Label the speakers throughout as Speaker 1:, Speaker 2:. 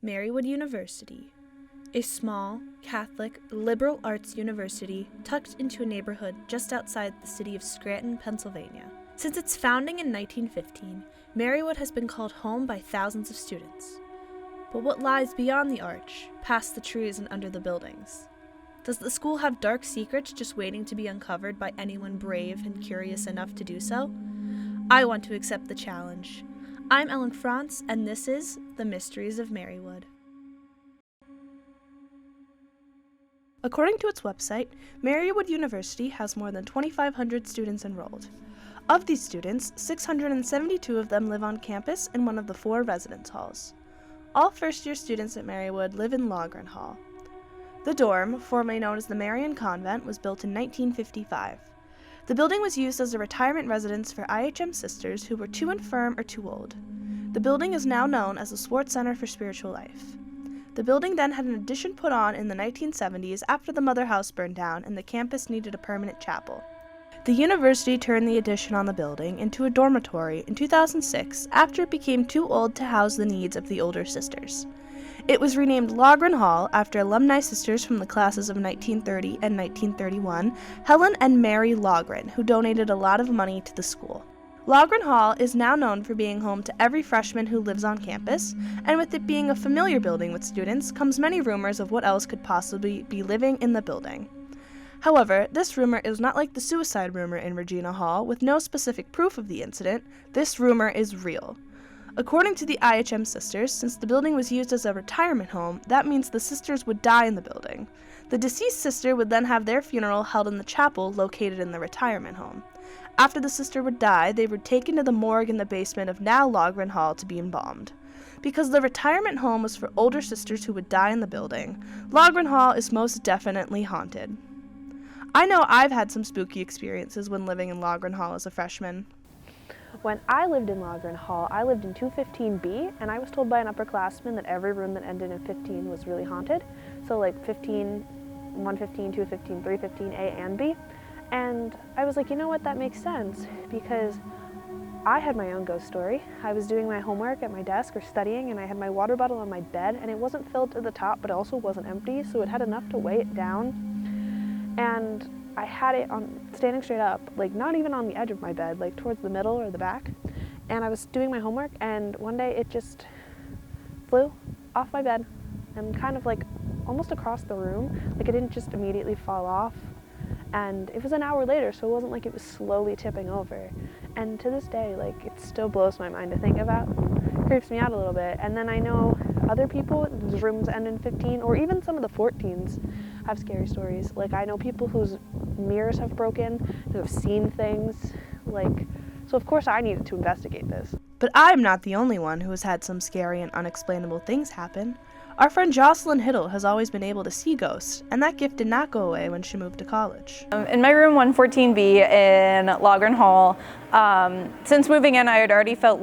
Speaker 1: Marywood University, a small, Catholic, liberal arts university tucked into a neighborhood just outside the city of Scranton, Pennsylvania. Since its founding in 1915, Marywood has been called home by thousands of students. But what lies beyond the arch, past the trees and under the buildings? Does the school have dark secrets just waiting to be uncovered by anyone brave and curious enough to do so? I want to accept the challenge. I'm Frantz, and this is The Mysteries of Marywood. According to its website, Marywood University has more than 2,500 students enrolled. Of these students, 672 of them live on campus in one of the 4 residence halls. All first-year students at Marywood live in Loughran Hall. The dorm, formerly known as the Marian Convent, was built in 1955. The building was used as a retirement residence for IHM sisters who were too infirm or too old. The building is now known as the Swartz Center for Spiritual Life. The building then had an addition put on in the 1970s after the mother house burned down and the campus needed a permanent chapel. The university turned the addition on the building into a dormitory in 2006 after it became too old to house the needs of the older sisters. It was renamed Loughran Hall after alumni sisters from the classes of 1930 and 1931, Helen and Mary Loughran, who donated a lot of money to the school. Loughran Hall is now known for being home to every freshman who lives on campus, and with it being a familiar building with students comes many rumors of what else could possibly be living in the building. However, this rumor is not like the suicide rumor in Regina Hall, with no specific proof of the incident. This rumor is real. According to the IHM sisters, since the building was used as a retirement home, that means the sisters would die in the building. The deceased sister would then have their funeral held in the chapel located in the retirement home. After the sister would die, they were taken to the morgue in the basement of now Loughran Hall to be embalmed. Because the retirement home was for older sisters who would die in the building, Loughran Hall is most definitely haunted. I know I've had some spooky experiences when living in Loughran Hall as a freshman.
Speaker 2: When I lived in Loughran Hall, I lived in 215B, and I was told by an upperclassman that every room that ended in 15 was really haunted. So like 15, 115, 215, 315, A and B. And I was like, you know what, that makes sense, because I had my own ghost story. I was doing my homework at my desk or studying, and I had my water bottle on my bed, and it wasn't filled to the top, but it also wasn't empty, so it had enough to weigh it down. And I had it on standing straight up, like not even on the edge of my bed, like towards the middle or the back. And I was doing my homework, and one day it just flew off my bed and kind of like almost across the room. Like it didn't just immediately fall off. And it was an hour later, so it wasn't like it was slowly tipping over. And to this day, like, it still blows my mind to think about. It creeps me out a little bit. And then I know other people whose rooms end in 15, or even some of the 14s have scary stories. Like, I know people whose mirrors have broken, who have seen things. Like, so of course I needed to investigate this.
Speaker 1: But I'm not the only one who has had some scary and unexplainable things happen. Our friend Jocelyn Hiddle has always been able to see ghosts, and that gift did not go away when she moved to college.
Speaker 3: In my room 114B in Loughran Hall, since moving in I had already felt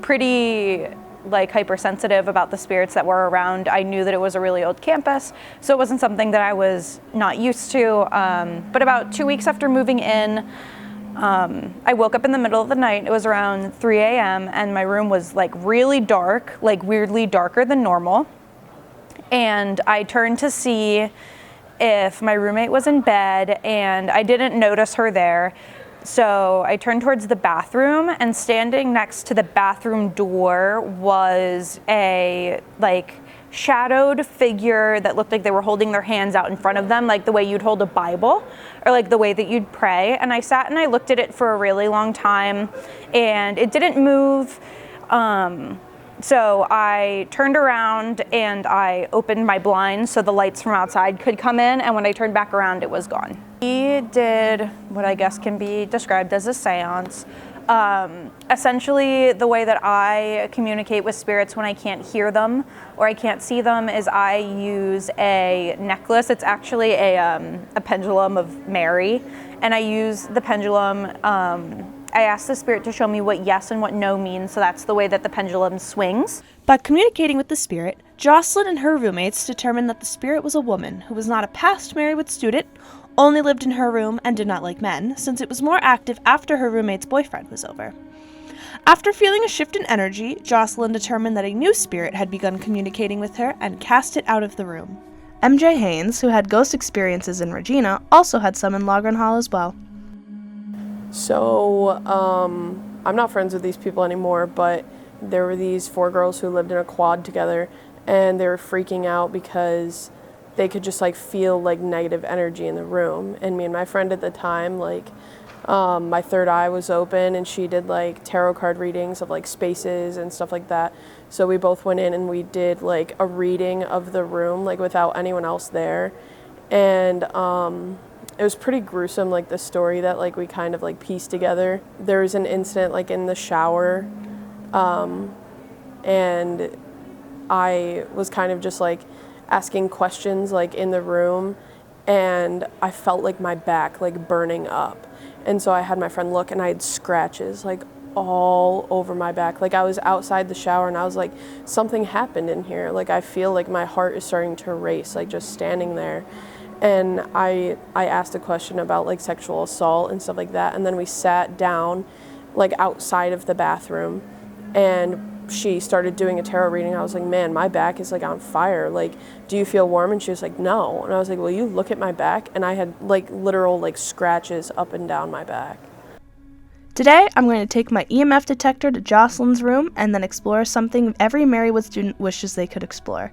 Speaker 3: pretty hypersensitive about the spirits that were around. I knew that it was a really old campus, so it wasn't something that I was not used to. But about 2 weeks after moving in, I woke up in the middle of the night. It was around 3 a.m. and my room was really dark, weirdly darker than normal. And I turned to see if my roommate was in bed, and I didn't notice her there. So I turned towards the bathroom, and standing next to the bathroom door was a shadowed figure that looked like they were holding their hands out in front of them, like the way you'd hold a Bible, or the way that you'd pray. And I sat and I looked at it for a really long time, and it didn't move. So I turned around and I opened my blinds so the lights from outside could come in, and when I turned back around, it was gone. He did what I guess can be described as a seance. Essentially, the way that I communicate with spirits when I can't hear them or I can't see them is I use a necklace. It's actually a pendulum of Mary, and I use the pendulum. I asked the spirit to show me what yes and what no means, so that's the way that the pendulum swings.
Speaker 1: By communicating with the spirit, Jocelyn and her roommates determined that the spirit was a woman who was not a past Marywood student, only lived in her room, and did not like men, since it was more active after her roommate's boyfriend was over. After feeling a shift in energy, Jocelyn determined that a new spirit had begun communicating with her and cast it out of the room. MJ Haynes, who had ghost experiences in Regina, also had some in Loughran Hall as well.
Speaker 4: So, I'm not friends with these people anymore, but there were these 4 girls who lived in a quad together, and they were freaking out because they could just like feel like negative energy in the room. And me and my friend at the time, like, my third eye was open, and she did like tarot card readings of like spaces and stuff like that. So we both went in and we did like a reading of the room, like without anyone else there. And it was pretty gruesome, like the story that like we kind of like pieced together. There was an incident like in the shower, and I was kind of just like asking questions like in the room, and I felt like my back like burning up. And so I had my friend look, and I had scratches like all over my back. Like I was outside the shower, and I was like, something happened in here. Like I feel like my heart is starting to race, like just standing there. And I asked a question about like sexual assault and stuff like that. And then we sat down like outside of the bathroom, and she started doing a tarot reading. I was like, man, my back is like on fire. Like, do you feel warm? And she was like, no. And I was like, will you look at my back? And I had like literal like scratches up and down my back.
Speaker 1: Today, I'm going to take my EMF detector to Jocelyn's room and then explore something every Marywood student wishes they could explore: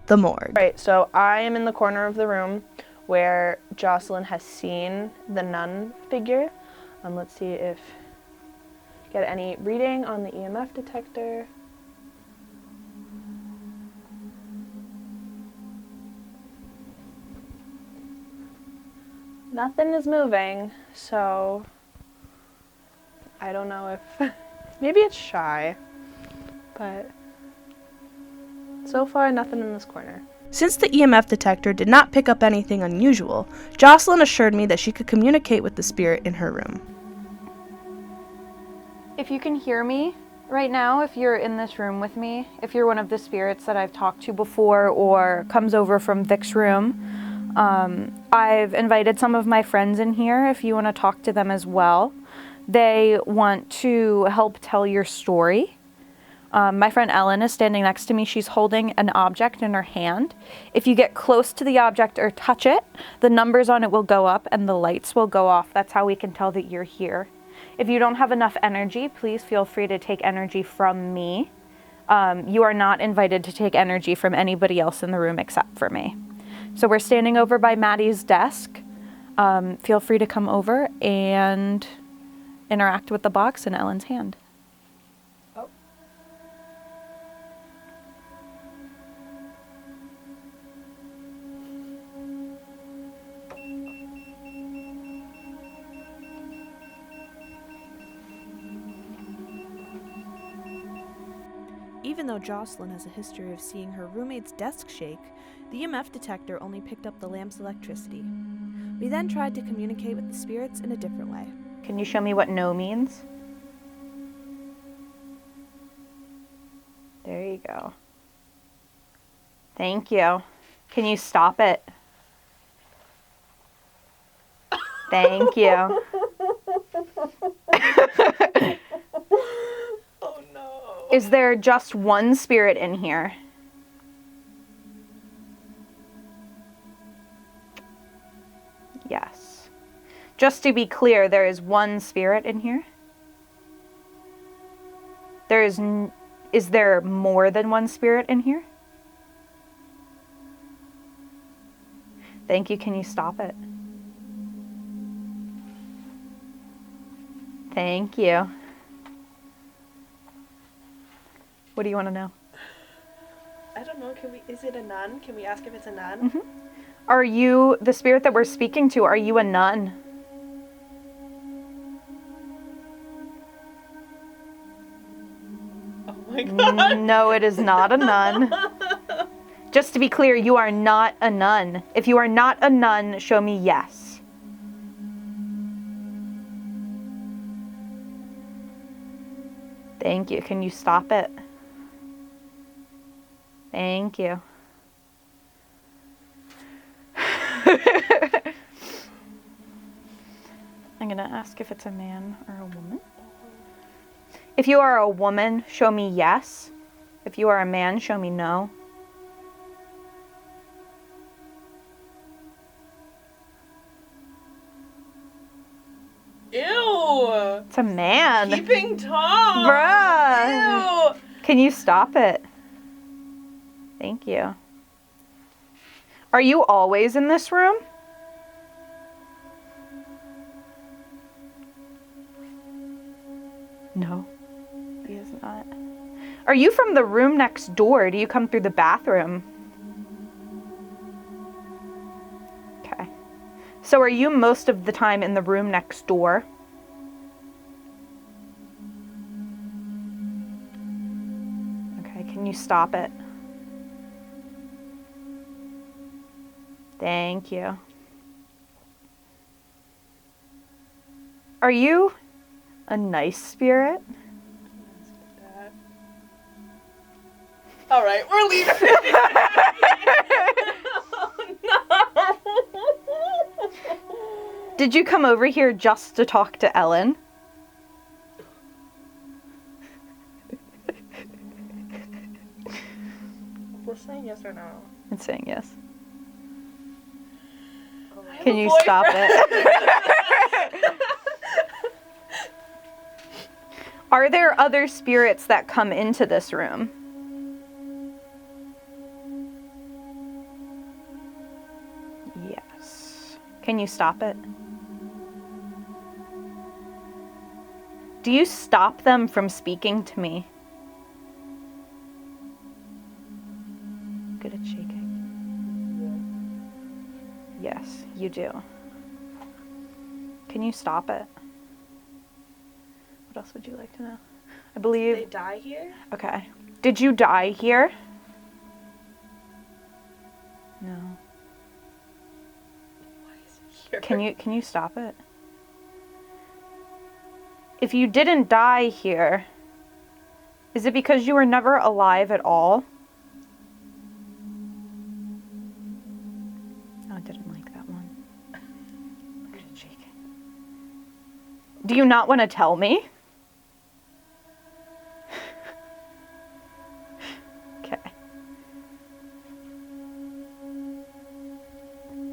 Speaker 1: the morgue.
Speaker 2: Right, so I am in the corner of the room where Jocelyn has seen the nun figure. Let's see if get any reading on the EMF detector. Nothing is moving, so I don't know if maybe it's shy, but so far nothing in this corner.
Speaker 1: Since the EMF detector did not pick up anything unusual, Jocelyn assured me that she could communicate with the spirit in her room.
Speaker 3: If you can hear me right now, if you're in this room with me, if you're one of the spirits that I've talked to before or comes over from Vic's room, I've invited some of my friends in here if you want to talk to them as well. They want to help tell your story. My friend Ellen is standing next to me. She's holding an object in her hand. If you get close to the object or touch it, the numbers on it will go up and the lights will go off. That's how we can tell that you're here. If you don't have enough energy, please feel free to take energy from me. You are not invited to take energy from anybody else in the room except for me. So we're standing over by Maddie's desk. Feel free to come over and interact with the box in Ellen's hand.
Speaker 1: Even though Jocelyn has a history of seeing her roommate's desk shake, the EMF detector only picked up the lamp's electricity. We then tried to communicate with the spirits in a different way.
Speaker 3: Can you show me what no means? There you go. Thank you. Can you stop it? Thank you.
Speaker 4: Oh no.
Speaker 3: Is there just one spirit in here? Yes. Just to be clear, there is one spirit in here? Is there more than one spirit in here? Thank you. Can you stop it? Thank you. What do you want to know?
Speaker 1: I don't know, is it a nun? Can we ask if it's a nun?
Speaker 3: Mm-hmm. Are you, the spirit that we're speaking to, are you a nun?
Speaker 4: Oh my god.
Speaker 3: No, it is not a nun. Just to be clear, you are not a nun. If you are not a nun, show me yes. Thank you. Can you stop it? Thank you. I'm going to ask if it's a man or a woman. If you are a woman, show me yes. If you are a man, show me no.
Speaker 1: Ew.
Speaker 3: It's a man.
Speaker 1: Keeping Tom.
Speaker 3: Bruh.
Speaker 1: Ew.
Speaker 3: Can you stop it? Thank you. Are you always in this room? No, he is not. Are you from the room next door? Do you come through the bathroom? Okay. So are you most of the time in the room next door? Okay, can you stop it? Thank you. Are you a nice spirit?
Speaker 1: All right, we're leaving.
Speaker 3: Did you come over here just to talk to Ellen?
Speaker 1: We're saying yes or no.
Speaker 3: It's saying yes.
Speaker 1: I
Speaker 3: Can
Speaker 1: have a
Speaker 3: you stop it? Are there other spirits that come into this room? Yes. Can you stop it? Do you stop them from speaking to me? Good at shaking. Yes, you do. Can you stop it? What else would you like to know? I believe...
Speaker 1: They die here?
Speaker 3: Okay. Did you die here? No.
Speaker 1: Why is it here?
Speaker 3: Can you stop it? If you didn't die here, is it because you were never alive at all? Oh, I didn't like that one. Look at it shaking. Do you not want to tell me? Okay.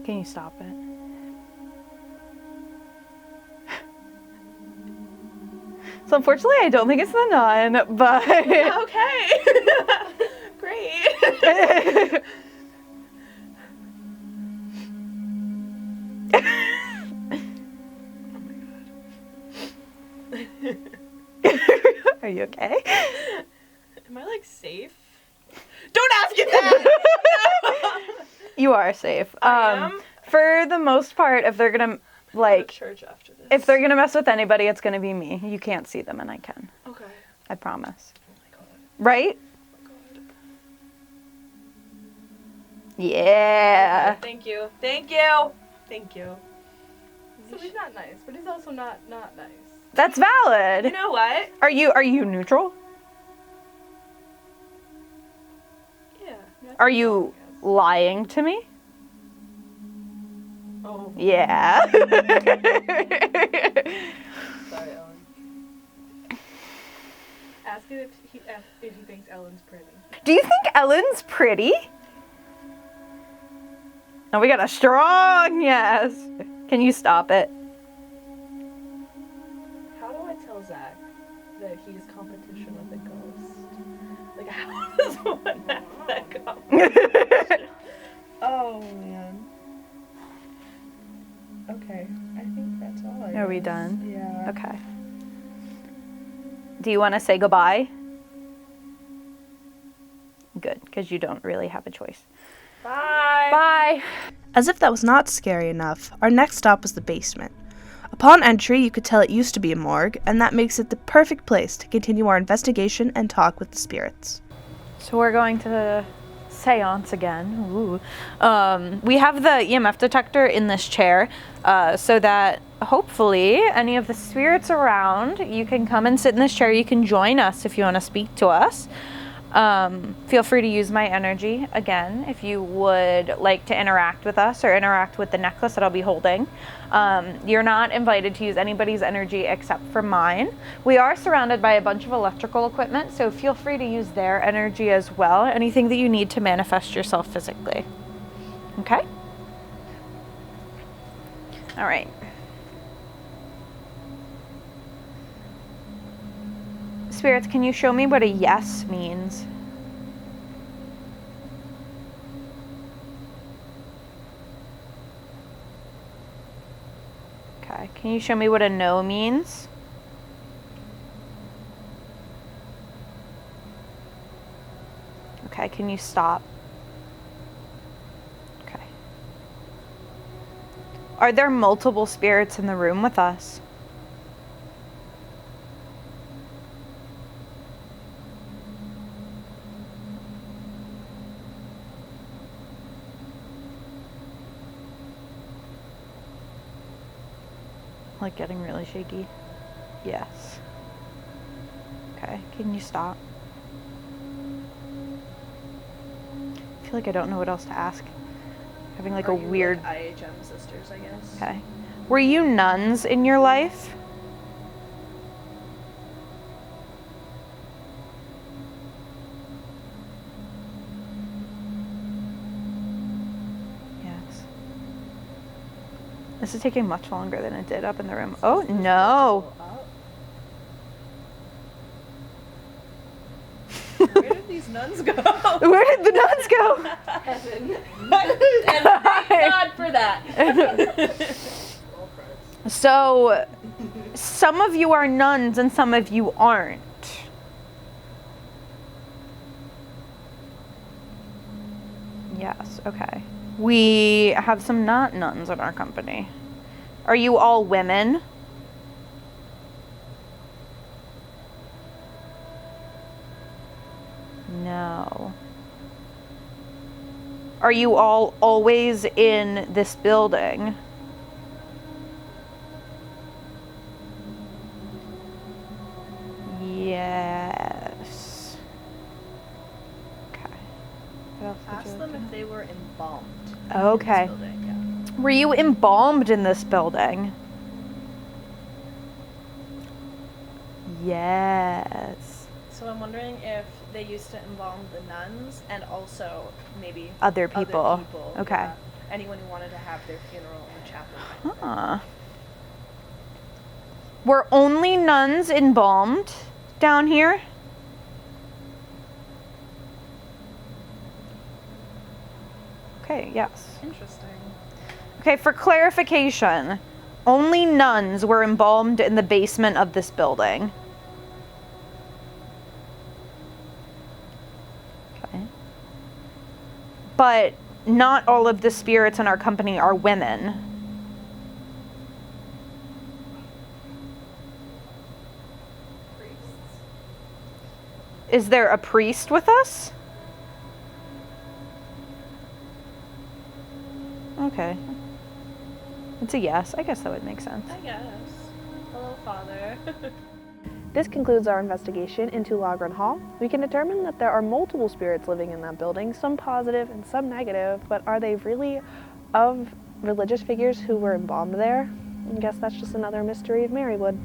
Speaker 3: Can you stop it? So unfortunately, I don't think it's the nun, but...
Speaker 1: Okay. Great.
Speaker 3: Are you okay?
Speaker 1: Am I like safe? Don't ask it that.
Speaker 3: You are safe.
Speaker 1: I am?
Speaker 3: For the most part, if they're gonna
Speaker 1: Go to
Speaker 3: like,
Speaker 1: church after this.
Speaker 3: if they're gonna mess with anybody, it's gonna be me. You can't see them, and I can.
Speaker 1: Okay.
Speaker 3: I promise.
Speaker 1: Oh my god.
Speaker 3: Right?
Speaker 1: Oh god.
Speaker 3: Yeah.
Speaker 1: Okay, thank you. Thank you. Thank you. So he's not nice, but he's also not nice.
Speaker 3: That's valid.
Speaker 1: You know what?
Speaker 3: Are you neutral?
Speaker 1: Yeah. that's
Speaker 3: Are you
Speaker 1: yes.
Speaker 3: lying to me?
Speaker 1: Oh.
Speaker 3: Yeah.
Speaker 1: Sorry, Ellen. Ask him if he thinks Ellen's pretty.
Speaker 3: Do you think Ellen's pretty? Oh, we got a strong yes. Can you stop it?
Speaker 1: How do I tell Zach that he's competition with a ghost? Like, how does one have that competition? Oh, man. Okay, I think that's all I
Speaker 3: Are we
Speaker 1: guess.
Speaker 3: done?
Speaker 1: Yeah.
Speaker 3: Okay. Do you want to say goodbye? Good, because you don't really have a choice.
Speaker 1: Bye.
Speaker 3: Bye.
Speaker 1: As if that was not scary enough, our next stop was the basement. Upon entry, you could tell it used to be a morgue, and that makes it the perfect place to continue our investigation and talk with the spirits.
Speaker 3: So we're going to seance again. Ooh. We have the EMF detector in this chair so that hopefully any of the spirits around, you can come and sit in this chair. You can join us if you want to speak to us. Feel free to use my energy again if you would like to interact with us or interact with the necklace that I'll be holding. You're not invited to use anybody's energy except for mine. We are surrounded by a bunch of electrical equipment, so feel free to use their energy as well. Anything that you need to manifest yourself physically. Okay? All right. Spirits, can you show me what a yes means? Okay, can you show me what a no means? Okay, can you stop? Okay. Are there multiple spirits in the room with us? Like getting really shaky? Yes. Okay, can you stop? I feel like I don't know what else to ask. Having like a weird...
Speaker 1: Like IHM sisters, I guess.
Speaker 3: Okay. Were you nuns in your life? Yes. This is taking much longer than it did up in the room. Oh, no.
Speaker 1: Where did these nuns go?
Speaker 3: Where did the nuns go?
Speaker 1: Heaven. And thank God for that.
Speaker 3: So, some of you are nuns and some of you aren't. Yes, okay. We have some not nuns in our company. Are you all women? No. Are you all always in this building? Yes. Okay. What else did you
Speaker 1: Ask
Speaker 3: look
Speaker 1: them
Speaker 3: at?
Speaker 1: if they were embalmed.
Speaker 3: Okay.
Speaker 1: In this building, yeah.
Speaker 3: Were you embalmed in this building? Yes.
Speaker 1: So I'm wondering if they used to embalm the nuns and also maybe
Speaker 3: Other people. Okay.
Speaker 1: yeah. Anyone who wanted to have their funeral in the chapel.
Speaker 3: Huh. Were only nuns embalmed down here? Okay, yes.
Speaker 1: Interesting.
Speaker 3: Okay, for clarification, only nuns were embalmed in the basement of this building. Okay. But not all of the spirits in our company are women. Is there a priest with us? Okay. It's a yes. I guess that would make sense.
Speaker 1: I guess. Hello, Father.
Speaker 2: This concludes our investigation into Loughran Hall. We can determine that there are multiple spirits living in that building, some positive and some negative, but are they really of religious figures who were embalmed there? I guess that's just another mystery of Marywood.